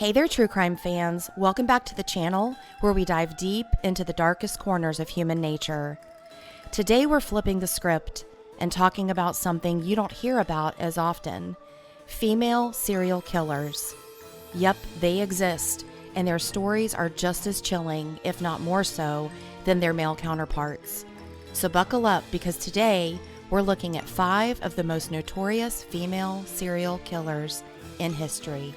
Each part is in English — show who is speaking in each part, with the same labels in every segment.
Speaker 1: Hey there, true crime fans. Welcome back to the channel where we dive deep into the darkest corners of human nature. Today we're flipping the script and talking about something you don't hear about as often: female serial killers. Yep, they exist, and their stories are just as chilling, if not more so, than their male counterparts. So buckle up, because today we're looking at 5 of the most notorious female serial killers in history.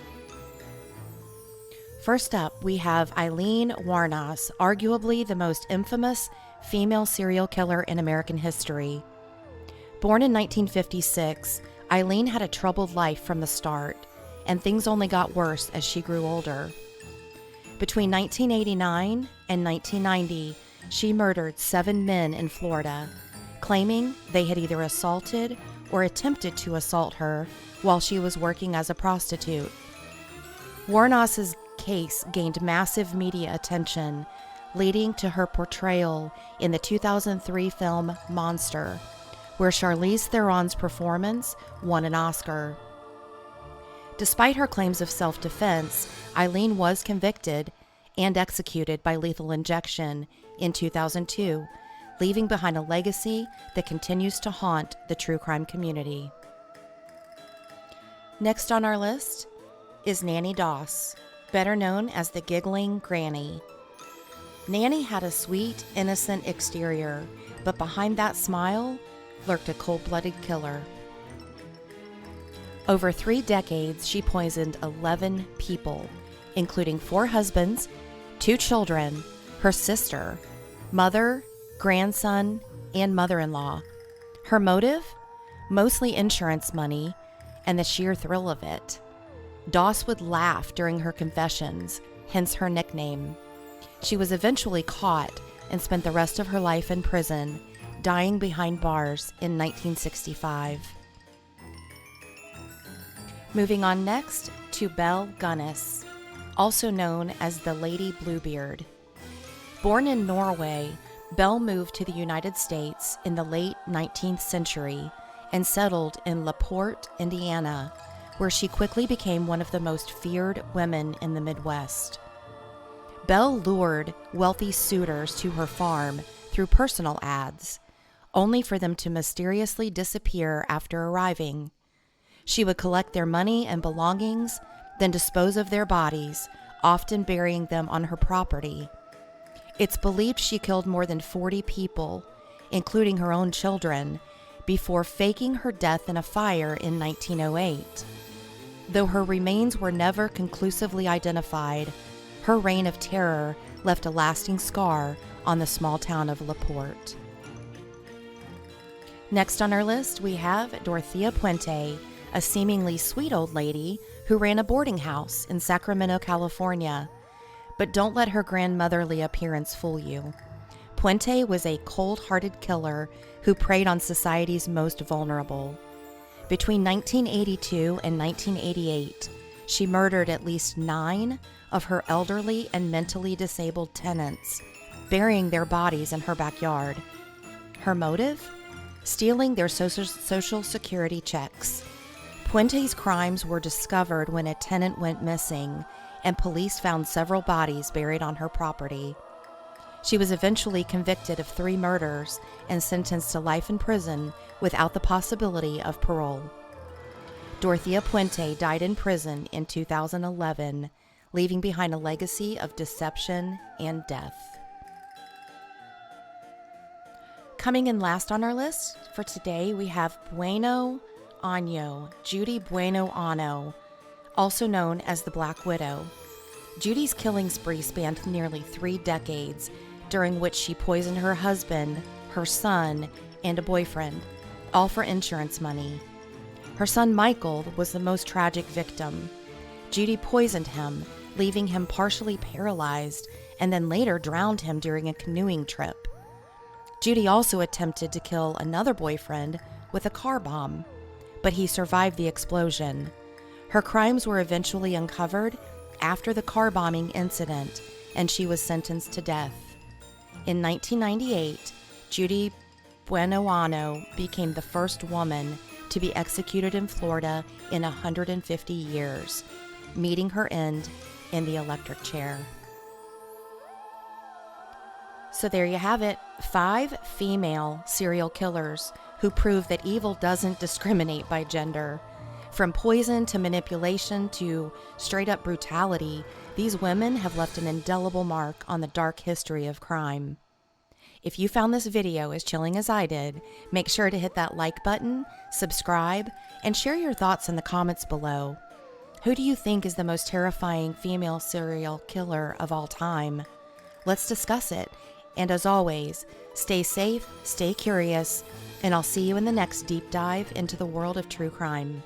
Speaker 1: First up, we have Aileen Wuornos, arguably the most infamous female serial killer in American history. Born in 1956, Aileen had a troubled life from the start, and things only got worse as she grew older. Between 1989 and 1990, she murdered 7 men in Florida, claiming they had either assaulted or attempted to assault her while she was working as a prostitute. Wuornos' case gained massive media attention, leading to her portrayal in the 2003 film Monster, where Charlize Theron's performance won an Oscar. Despite her claims of self-defense, Aileen was convicted and executed by lethal injection in 2002, leaving behind a legacy that continues to haunt the true crime community. Next on our list is Nanny Doss, better known as the Giggling Granny. Nanny had a sweet, innocent exterior, but behind that smile lurked a cold-blooded killer. Over 3 decades, she poisoned 11 people, including 4 husbands, 2 children, her sister, mother, grandson, and mother-in-law. Her motive? Mostly insurance money and the sheer thrill of it. Doss would laugh during her confessions, hence her nickname. She was eventually caught and spent the rest of her life in prison, dying behind bars in 1965. Moving on next to Belle Gunness, also known as the Lady Bluebeard. Born in Norway, Belle moved to the United States in the late 19th century and settled in LaPorte, Indiana, where she quickly became one of the most feared women in the Midwest. Belle lured wealthy suitors to her farm through personal ads, only for them to mysteriously disappear after arriving. She would collect their money and belongings, then dispose of their bodies, often burying them on her property. It's believed she killed more than 40 people, including her own children, before faking her death in a fire in 1908. Though her remains were never conclusively identified, her reign of terror left a lasting scar on the small town of LaPorte. Next on our list, we have Dorothea Puente, a seemingly sweet old lady who ran a boarding house in Sacramento, California. But don't let her grandmotherly appearance fool you. Puente was a cold-hearted killer who preyed on society's most vulnerable. Between 1982 and 1988, she murdered at least 9 of her elderly and mentally disabled tenants, burying their bodies in her backyard. Her motive? Stealing their social security checks. Puente's crimes were discovered when a tenant went missing, and police found several bodies buried on her property. She was eventually convicted of 3 murders and sentenced to life in prison without the possibility of parole. Dorothea Puente died in prison in 2011, leaving behind a legacy of deception and death. Coming in last on our list for today, we have Bueno Ano, Judy Bueno Ano, also known as the Black Widow. Judy's killing spree spanned nearly 3 decades, during which she poisoned her husband, her son, and a boyfriend, all for insurance money. Her son Michael was the most tragic victim. Judy poisoned him, leaving him partially paralyzed, and then later drowned him during a canoeing trip. Judy also attempted to kill another boyfriend with a car bomb, but he survived the explosion. Her crimes were eventually uncovered after the car bombing incident, and she was sentenced to death. In 1998, Judy Bueno Ano became the first woman to be executed in Florida in 150 years, meeting her end in the electric chair. So there you have it, 5 female serial killers who prove that evil doesn't discriminate by gender. From poison to manipulation to straight up brutality, these women have left an indelible mark on the dark history of crime. If you found this video as chilling as I did, make sure to hit that like button, subscribe, and share your thoughts in the comments below. Who do you think is the most terrifying female serial killer of all time? Let's discuss it. And as always, stay safe, stay curious, and I'll see you in the next deep dive into the world of true crime.